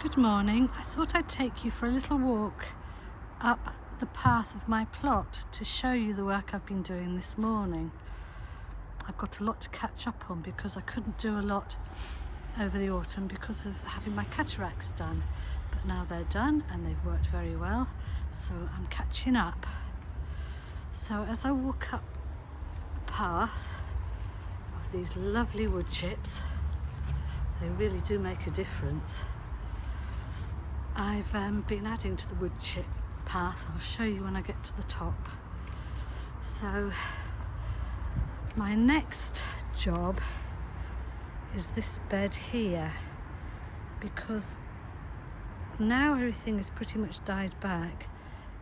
Good morning. I thought I'd take you for a little walk up the path of my plot to show you the work I've been doing this morning. I've got a lot to catch up on because I couldn't do a lot over the autumn because of having my cataracts done, but now they're done and they've worked very well, so I'm catching up. So as I walk up the path of these lovely wood chips, they really do make a difference. I've been adding to the wood chip path. I'll show you when I get to the top. So my next job is this bed here, because now everything is pretty much died back.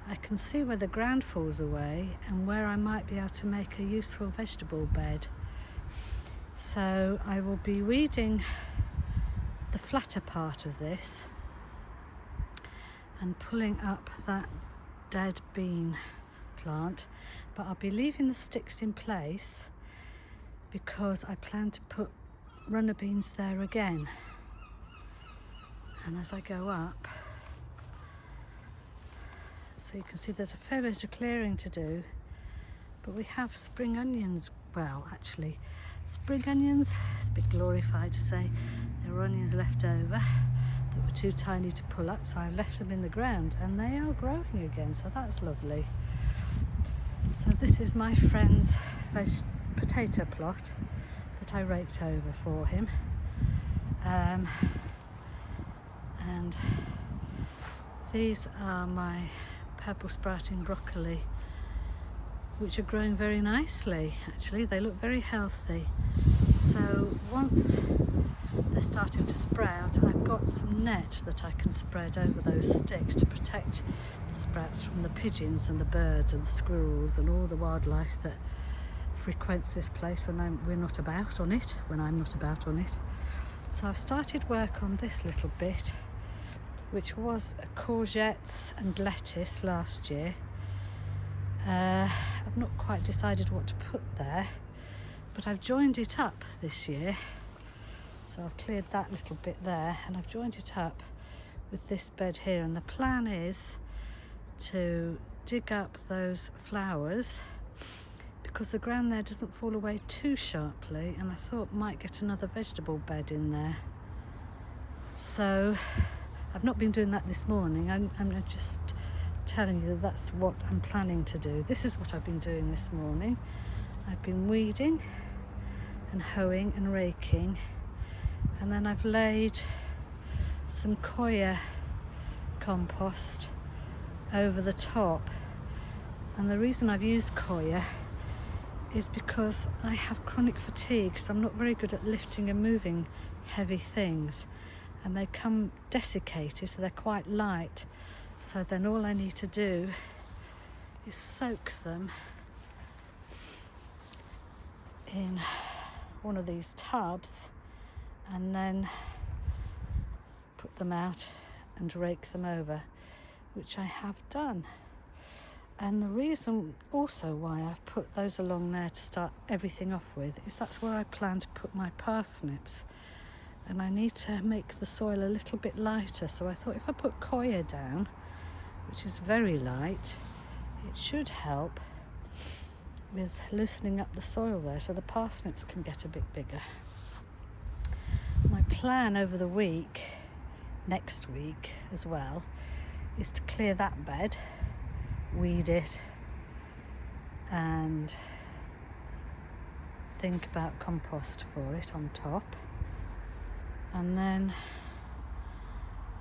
I can see where the ground falls away and where I might be able to make a useful vegetable bed. So I will be weeding the flatter part of this and pulling up that dead bean plant, but I'll be leaving the sticks in place because I plan to put runner beans there again. And as I go up, so you can see there's a fair bit of clearing to do, but we have spring onions. Well, actually, spring onions, it's a bit glorified to say, there were onions left over that were too tiny to pull up, so I've left them in the ground and they are growing again, so that's lovely. So this is my friend's potato plot that I raked over for him, and these are my purple sprouting broccoli, which are growing very nicely. Actually, they look very healthy. So once they're starting to sprout, I've got some net that I can spread over those sticks to protect the sprouts from the pigeons and the birds and the squirrels and all the wildlife that frequents this place when I'm not about on it. So I've started work on this little bit, which was courgettes and lettuce last year. I've not quite decided what to put there, but I've joined it up this year. So I've cleared that little bit there and I've joined it up with this bed here, and the plan is to dig up those flowers because the ground there doesn't fall away too sharply, and I thought might get another vegetable bed in there. So I've not been doing that this morning. I'm just telling you that that's what I'm planning to do. This is what I've been doing this morning. I've been weeding and hoeing and raking, and then I've laid some coir compost over the top. And the reason I've used coir is because I have chronic fatigue, so I'm not very good at lifting and moving heavy things, and they come desiccated, so they're quite light. So then all I need to do is soak them in one of these tubs and then put them out and rake them over, which I have done. And the reason also why I've put those along there to start everything off with is that's where I plan to put my parsnips, and I need to make the soil a little bit lighter. So I thought if I put coir down, which is very light, it should help with loosening up the soil there so the parsnips can get a bit bigger. My plan over the week, next week as well, is to clear that bed, weed it, and think about compost for it on top. And then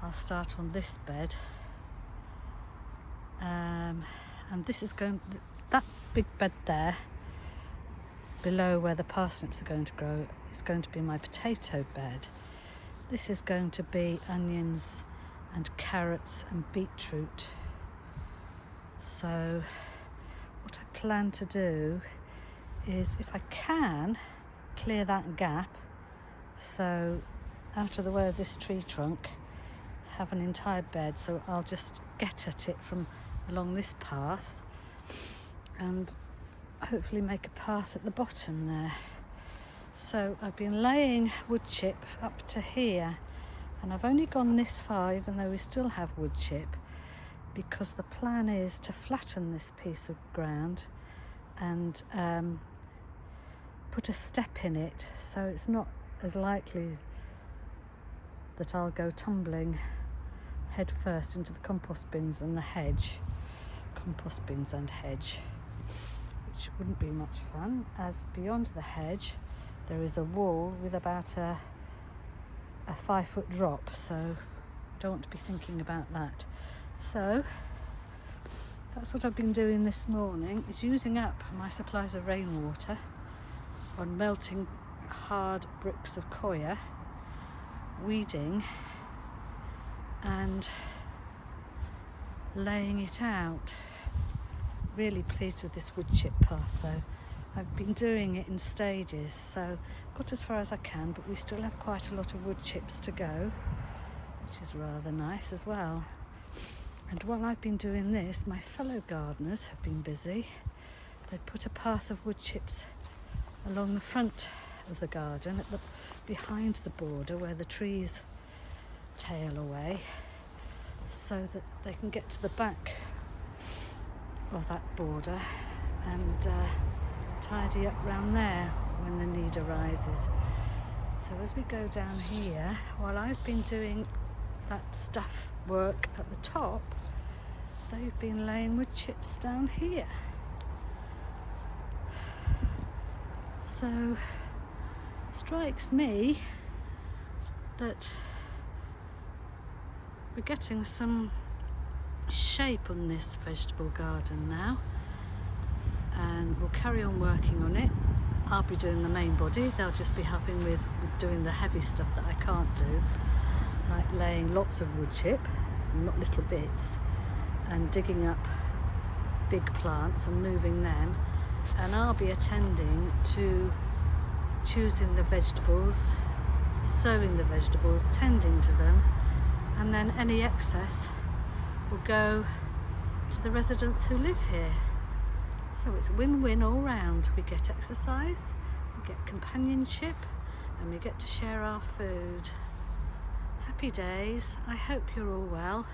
I'll start on this bed, and this is that big bed there below where the parsnips are going to grow is going to be my potato bed. This is going to be onions and carrots and beetroot. So what I plan to do is, if I can, clear that gap, so out of the way of this tree trunk, have an entire bed, so I'll just get at it from along this path and hopefully make a path at the bottom there. So I've been laying wood chip up to here And I've only gone this far, even though we still have wood chip, because the plan is to flatten this piece of ground and put a step in it, so it's not as likely that I'll go tumbling head first into the compost bins and the hedge. Compost bins and hedge, which wouldn't be much fun, as beyond the hedge there is a wall with about a 5-foot drop, so don't want to be thinking about that. So that's what I've been doing this morning, is using up my supplies of rainwater on melting hard bricks of coir, weeding and laying it out. Really pleased with this wood chip path though. I've been doing it in stages, so got as far as I can, but we still have quite a lot of wood chips to go, which is rather nice as well. And while I've been doing this, my fellow gardeners have been busy. They've put a path of wood chips along the front of the garden, behind the border where the trees tail away, so that they can get to the back of that border and tidy up round there when the need arises. So as we go down here, while I've been doing that stuff work at the top, they've been laying wood chips down here. So strikes me that we're getting some shape on this vegetable garden now, and we'll carry on working on it. I'll be doing the main body, they'll just be helping with doing the heavy stuff that I can't do, like laying lots of wood chip, not little bits, and digging up big plants and moving them. And I'll be attending to choosing the vegetables, sowing the vegetables, tending to them, and then any excess will go to the residents who live here. So it's win-win all round. We get exercise, we get companionship, and we get to share our food. Happy days. I hope you're all well,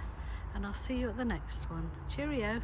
and I'll see you at the next one. Cheerio.